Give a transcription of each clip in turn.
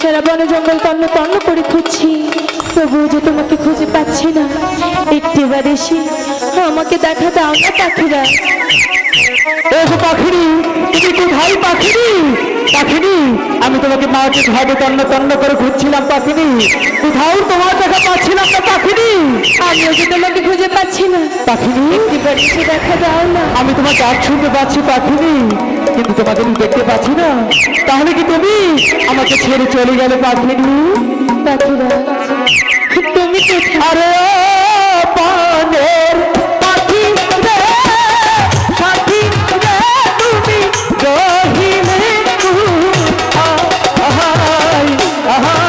সারা বন জঙ্গল তন্ন তন্ন করে খুঁজছি, তবুও যে তোমাকে খুঁজে পাচ্ছি না। একটিবার এসে আমাকে দেখা দাও না পাখিরা। পাখিরি, তুমি কোথায় পাখিরি? পাখিরি, আমি তোমাকে মাঠে ঘাটে তন্ন তন্ন করে ঘুরছিলাম পাখিরি, কোথাও তোমার দেখা পাচ্ছিলাম না পাখিরি। আমিও যে তোমাকে খুঁজে পাচ্ছি না পাখিরি, একটিবার এসে দেখা দাও না। আমি তোমার ডাক শুনতে পাচ্ছি পাখিরি, কিন্তু তোমাকে আমি দেখতে পাচ্ছি না। তাহলে কি তুমি আমাকে ছেড়ে চলে গেলে পাখিরি? পাখিরা, তুমি কোথায়? আরে পানের পাখি রে, সাথী রে, তুমি রহিলে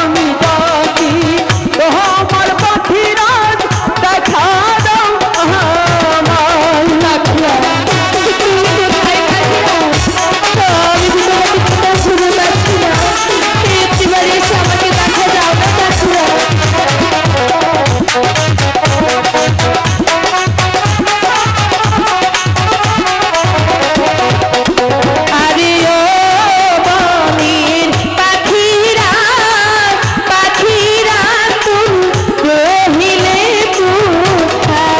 আমি ডাকি তোমার পাখিরাজ, দেখা দাও আমায়। পাখিরা, তুমি কোথায় পাখিরা? আমি যে তোমাকে কোথাও খুঁজে পাচ্ছি না, একটিবার এসে আমাকে দেখা দাও না পাখিরা। আরে ও বনের পাখিরা, পাখিরা তুমি রহিলে কোথায়?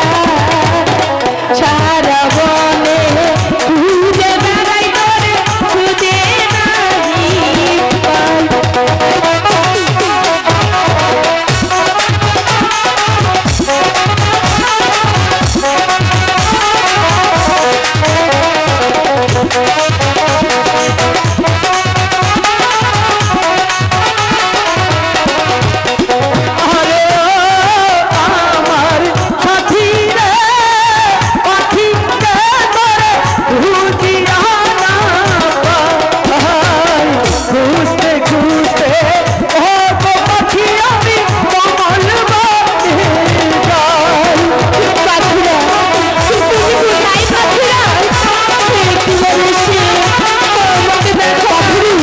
সারা বনে খুঁজে বেড়াই করে খুঁজে নাহি পাই। আরে আমার সাথী রে, পাখি রে, তোরে খুঁজিয়া না পাই। খুঁজতে খুঁজতে ও গো পাখি আমি কমল বনে যাই। পাখিরা, তুমি কোথায় পাখিরা? একটিবার এসে আমাকে দেখো। পাখিরি,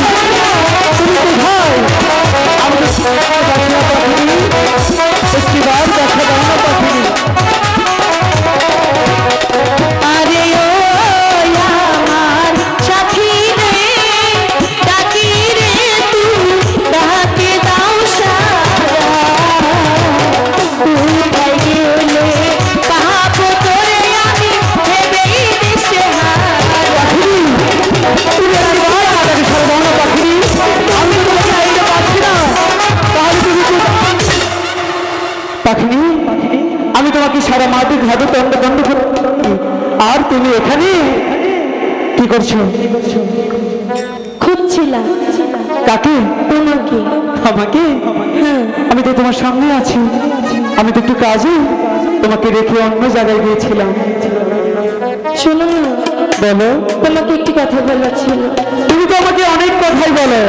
তুমি কোথায়? আমি তো শুনতে পাচ্ছি না পাখিরি, একটিবার দেখা দাও না পাখিরি। আরে ও আমার সাথী রে, ডাকি রে তুই, ডাকে দাও সারা। কোথায় গেলে পাবো তোরে আমি, ভেবেই দিশেহারা। তুমি একবার আমাকে ছেড়ে দাও না পাখিরি, আমি তোমাকে আইতে পারছি না। তাহলে তুমি পাখিনি, আমি তোমাকে সারা মাটি ঘাটে দণ্ড দণ্ড করছি, আর তুমি এখানে কি করছো? খুঁজছিলাম কাকে? তোমাকে। আমাকে? হ্যাঁ, আমি তো তোমার সামনে আছি, আমি তো একটু কাজে তোমাকে রেখে অন্য জায়গায় গিয়েছিলাম। শোনো না, বলো। তোমাকে একটি কথা বলার ছিল। তুমি তো আমাকে অনেক কথাই বলো,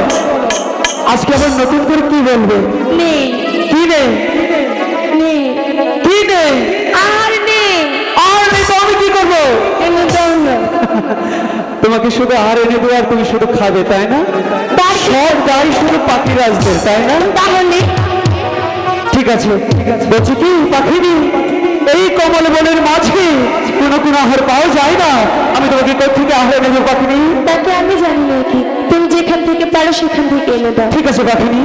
আজকে আবার নতুন করে কি বলবে? নেই, কি নেই? নেই, কি নেই? আর নেই। আর নেই তো আমি কি করবো? এনে দাও না। তোমাকে শুধু আর এনে দেবো, আর তুমি শুধু খাবে, তাই না? সব দায় শুধু পাখিরাজদের, তাই না? তাহলে ঠিক আছে, বলছি কি পাখিনি, এই কমল বনের মাঝে কোনো আহার পাওয়া যায় না, আমি তোমাকে কোথা থেকে আহার নেবো পাখিনি? তাকে আমি জানি না কি, তুমি যেখান থেকে পারো সেখান থেকে এনে দাও। ঠিক আছে পাখিনি,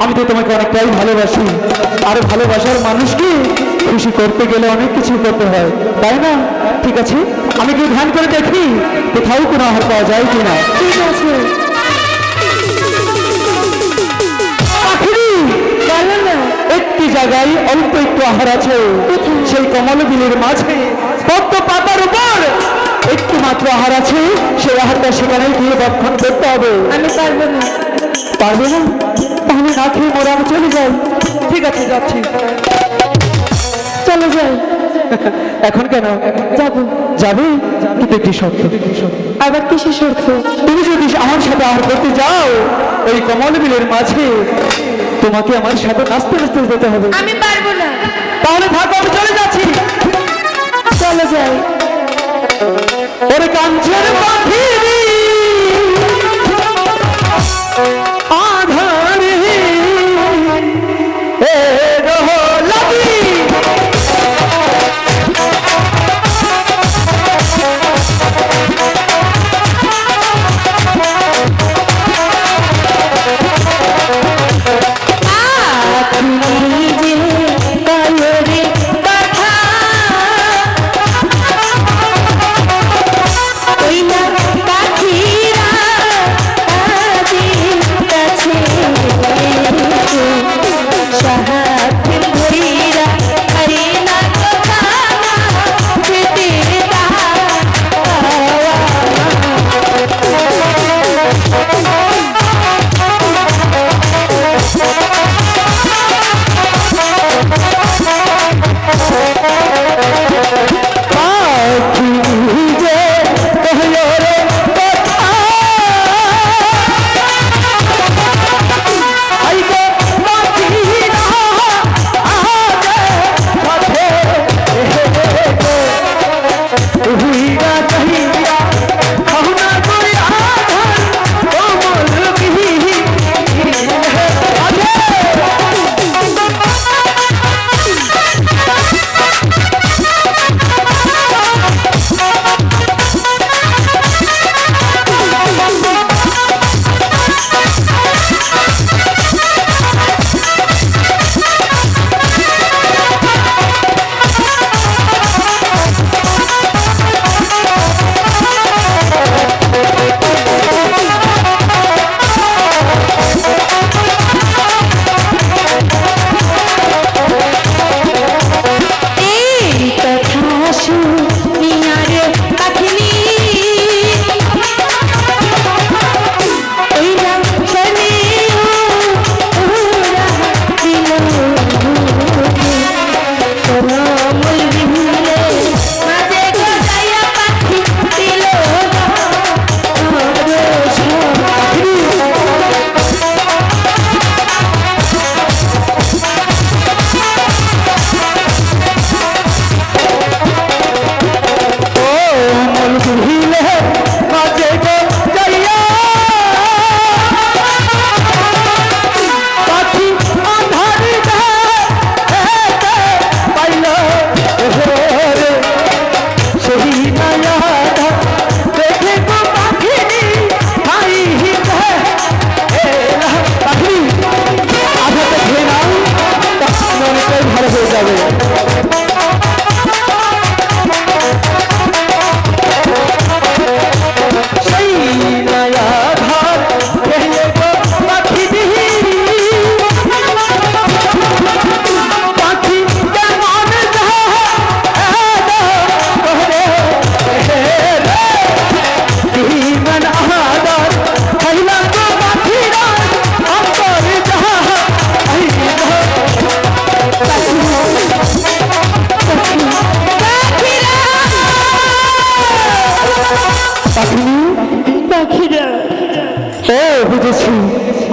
আমি তো তোমাকে অনেকটাই ভালোবাসি, আর ভালোবাসার মানুষকে খুশি করতে গেলে অনেক কিছু করতে হয়, তাই না? ঠিক আছে, আমি কি ধ্যান করে দেখি কোথাও কোনো আহার পাওয়া যায় কিনা। ঠিক আছে, পাখিনি, বলো না। একটি জায়গায় অল্প একটু আহার আছে, সেই কমল বিলের মাঝে পদ্ম পাতার উপর একটু মাত্র আহার আছে, সেই আহারটা সেখানে গিয়ে ভক্ষণ করতে হবে। আমি পারবো না। পারবে না? তাহলে না খেয়ে মোরা আমি চলে যাই। ঠিক আছে, যাচ্ছি। চলে যাই। এখন কেন যাবো। যাবে? কিন্তু একটি শর্ত। আবার কিসের শর্ত? তুমি যদি আমার সাথে আহার করতে যাও ওই কমল বিলের মাঝে, তোমাকে আমার সাথে নাচতে নাচতে যেতে হবে। আমি পারবো না। তাহলে থাকো, আমি চলে যাচ্ছি। চলে যাই। ওরে কাঞ্চন পাখিরি আধারে এ রহলাবি,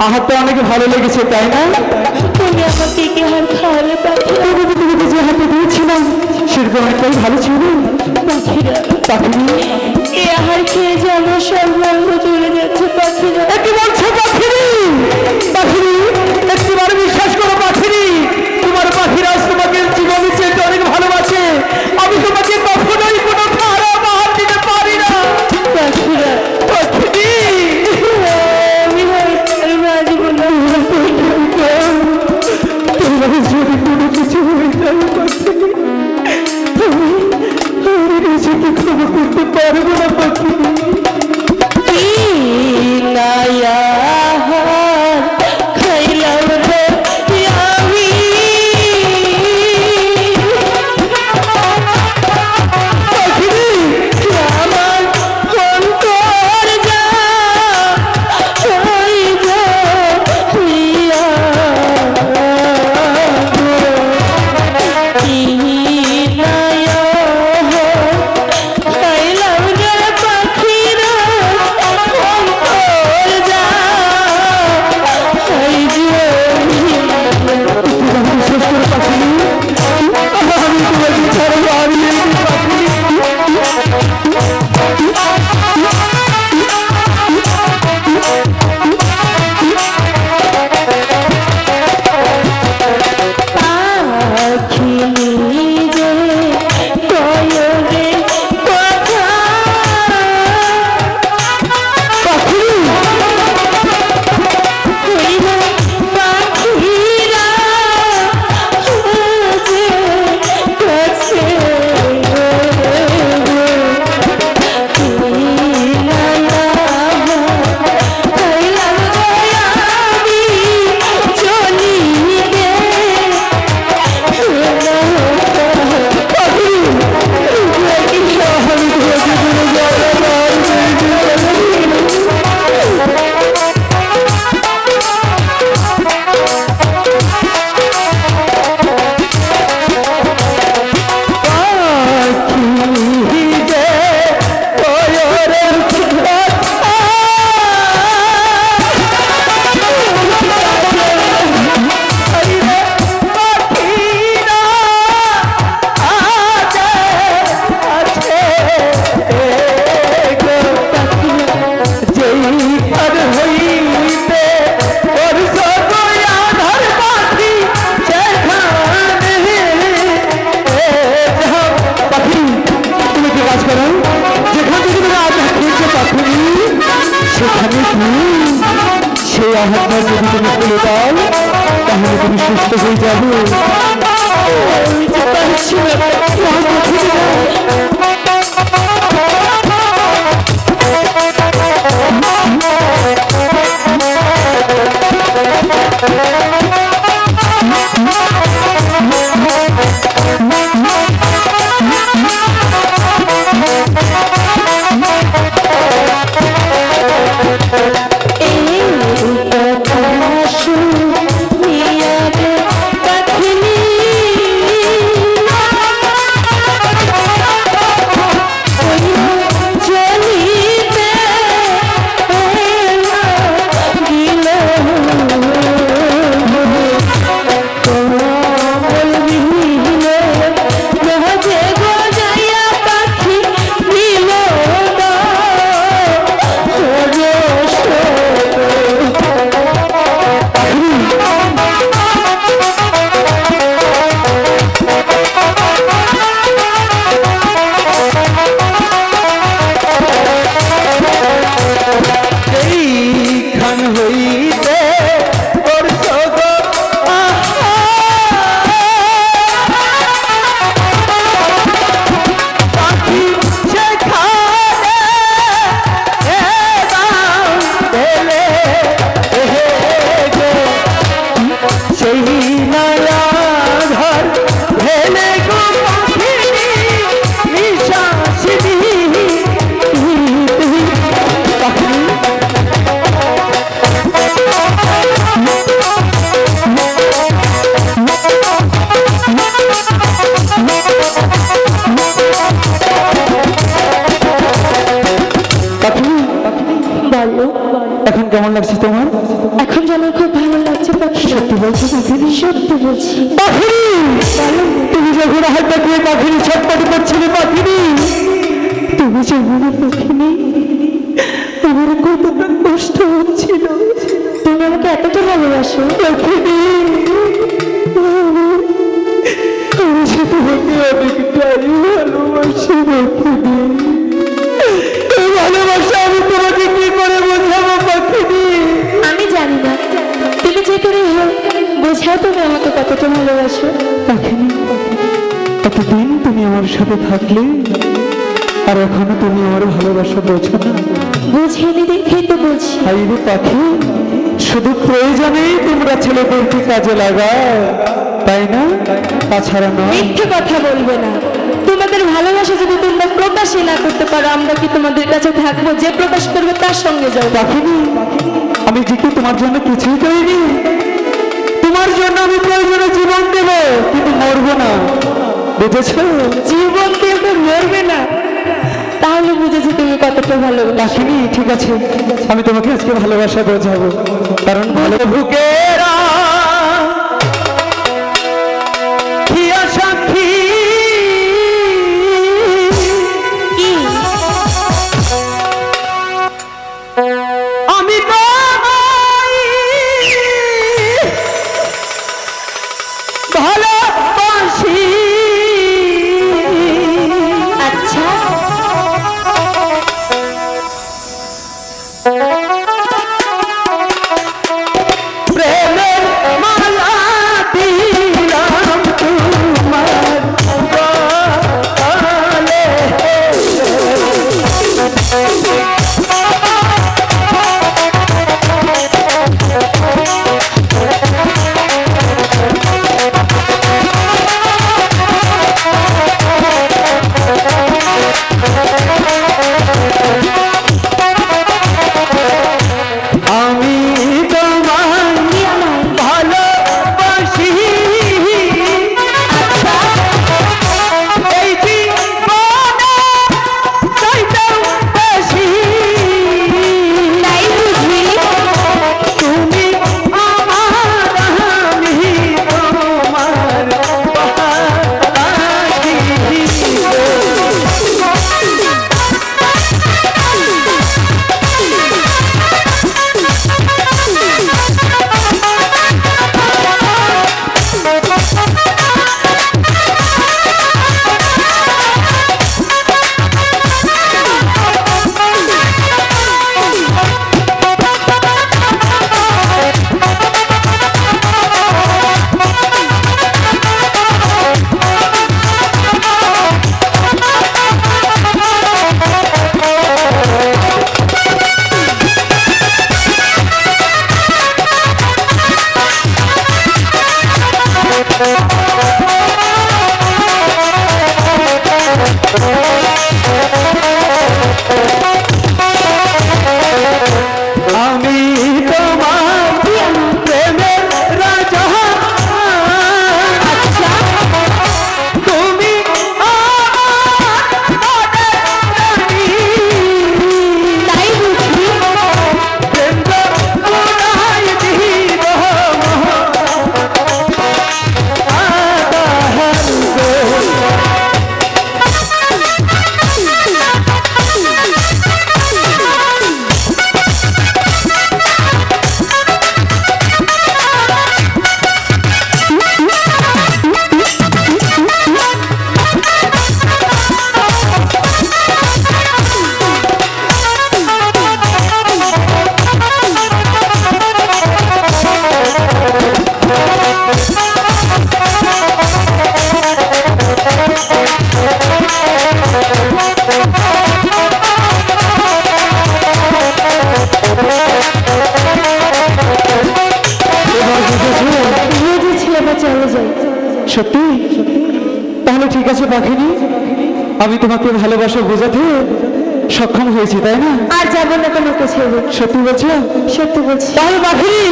আহারটা অনেক ভালো লেগেছে তাই না? তুমি আমাকে কি হার খাওয়ালে পাখিরা? তোমাকে যে হাতে দিয়েছিলাম সেরকম অনেকটাই ভালো ছিল পাখিরা পাখিনি। এই আহার খেয়ে যে আমার সর্বাঙ্গ চলে যাচ্ছে পাখিরা। কি বলছো পাখিনি? পাখিনি একটিবার বিশ্বাস করো পাখিনি, তোমার পাখিরাজ তোমাকে জীবনে চেয়ে অনেক ভালোবাসে। আমি তোমাকে কখনোই কোনো খারাপ আহার দিতে পারি না পাখিরা পাখিনি। আমি বাঁচবো না। তোমার যদি কোনো কিছু হয়ে যায় পাখিনি, আমি নিজেকে ক্ষমা করতে পারবো না পাখিনি। খাইলাম রে আমি আমার অন্তর যা খাইলাম রে পাখিরা অন্তর যা বিশ্বাস করে পাখিনি, আমি তোমাকে ছাড়া হারিয়ে সেই আহারটা যদি তুমি খুলে দাও তাহলে তুমি সুস্থ হয়ে যাবে। পারছি সত্যি বলছো পাখিনি? সত্যি বলছি। পাখিনি, তুমি যখন হাত দিয়ে পাখিনি ছটপট করছিলে পাখিনি, তুমি যে মনে পাখিনি আমার কতটা কষ্ট হচ্ছিল। তুমি আমাকে এতটা ভালোবাসো? পাখিনি, আমি যে তোমাকে অনেকটাই ভালোবাসি পাখিনি। এই ভালোবাসা আমি তোমাকে কি করে বোঝাবো পাখিনি? আমি জানি না, তুমি যে করে হোক বোঝাও তুমি আমাকে কতটা ভালোবাসো। পাখিনি, এতদিন তুমি আমার সাথে থাকলে আর এখনো তুমি আমার ভালোবাসা বোঝো না। বুঝিয়ে দেখেই তো বলছি। হাইরে পাখি, শুধু প্রয়োজনেই তোমরা ছেলেদেরকে কাজে লাগাও, তাই না? তাছাড়া নয়। মিথ্যে কথা বলবে না। তোমাদের ভালোবাসা যদি তোমরা প্রকাশই না করতে পারো, আমরা কি তোমাদের কাছে থাকবো? যে প্রকাশ করবে তার সঙ্গে যাও। পাখিনি, আমি যেহেতু তোমার জন্য কিছুই করিনি, তোমার জন্য আমি প্রয়োজনে জীবন দেব, কিন্তু মরবো না, বুঝেছো? জীবন দিয়ে তো মরবে না, তাহলে বুঝেছি তুমি কতটা ভালোবাসো। পাখিনি, ঠিক আছে, আমি তোমাকে আজকে ভালোবাসা বোঝাবো, কারণ ভালো বুকেরা হিয়া সাক্ষী কি? আমি তোমায় ভালোবাসি। আচ্ছা, প্রেমের মালা দিলাম তোমার গলে। আমি তোমায় কি আমার? ভালোবাসি। এই জীবনে চাইতেও বেশি তাই বুঝি? তুমি আমার, আমি তোমার পাখি। আমি তোমার প্রেমের রাজা। আচ্ছা, তুমি আমার মনের রানী। তাই বুঝি? প্রেম পুরাই দিব আদাহার গো। এবার বুঝেছো? বুঝেছি, এবার চলে যাই। সত্যি? তাহলে ঠিক আছে পাখিনি, আমি তোমাকে ভালোবাসা বোঝাতে সক্ষম হয়েছি, তাই না? আর যাবো না তোমাকে ছেড়ে। সত্যি বলছো? সত্যি বলছি। তাহলে পাখিনি,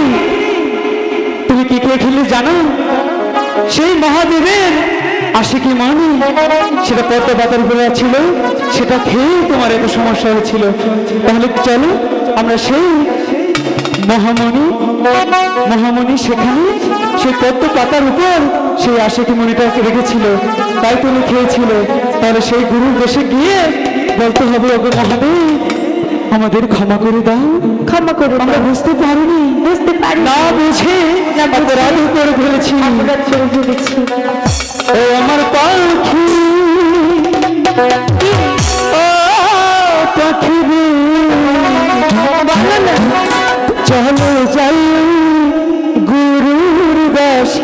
তুমি কি কে খেলে জানো? সেই মহাদেবের আশিকি মানি, সেটা পদ্মা পাতার উপরে ছিল, সেটা খেয়ে তোমার এত সমস্যা হয়েছিল। তাহলে চলো আমরা সেই মহামণি সেখানে সেই পদ্ম পাতার উপর সেই আশিকি মণিটা রেখেছিল, তাই তুমি খেয়েছিল। তাহলে সেই গুরুর দেশে গিয়ে বলতে হবে, ওগো মহাদেব আমাদের ক্ষমা করে দাও, ক্ষমা করো, আমরা বুঝতে পারিনি, বুঝতে পারি না বুঝে অপরাধ করে ফেলেছি। ও আমার পাখি, ও পাখি রে, চলো যাই গুরুর দেশে।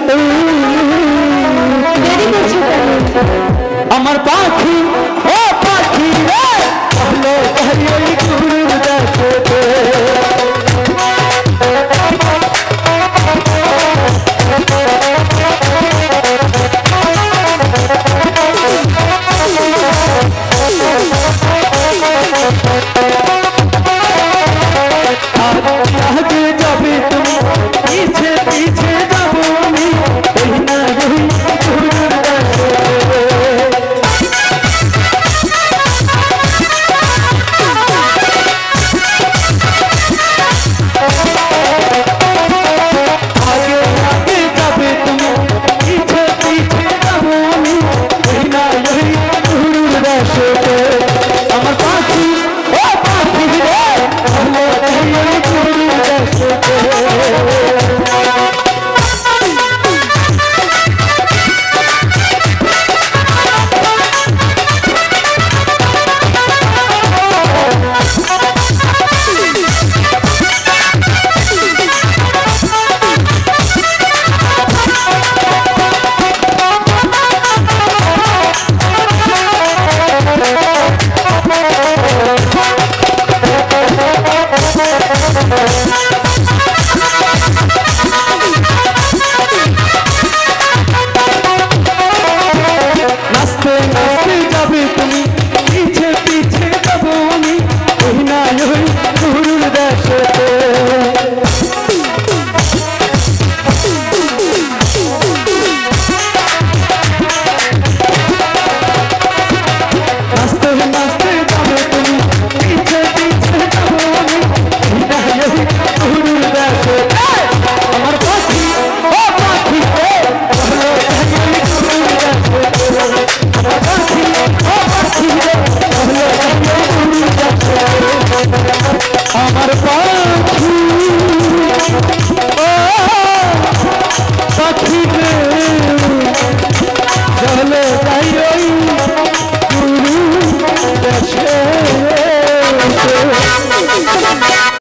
আমার পাখি, ও পাখি রে, চলো যাই ওই গুরুর দেশে। आगे जाबे तुम, पीछे पीछे जाबो আমি, এই না রই গুরুর দেশে। आगे आगे जाबे तुम, पीछे पीछे जाबो আমি, এই না রই গুরুর দেশে। আমার পাখি, ও পাখি রে, চলো যাই ওই গুরুর দেশে। नाचते नाचते जाबे तुमी, पीछे पीछे जाबो आमी, ओई ना ओई गुरुर देशेते। नाचते नाचते जाबे तुमी, पीछे पीछे जाबो आमी, ओई ना ओई गुरुर देशेते। আমার পাখি, ও পাখি রে, চলো যাই ওই গুরুর দেশে। আমার পাখি, ও পাখি রে, চলো যাই ওই গুরুর দেশে। আমার পাখি, ও পাখি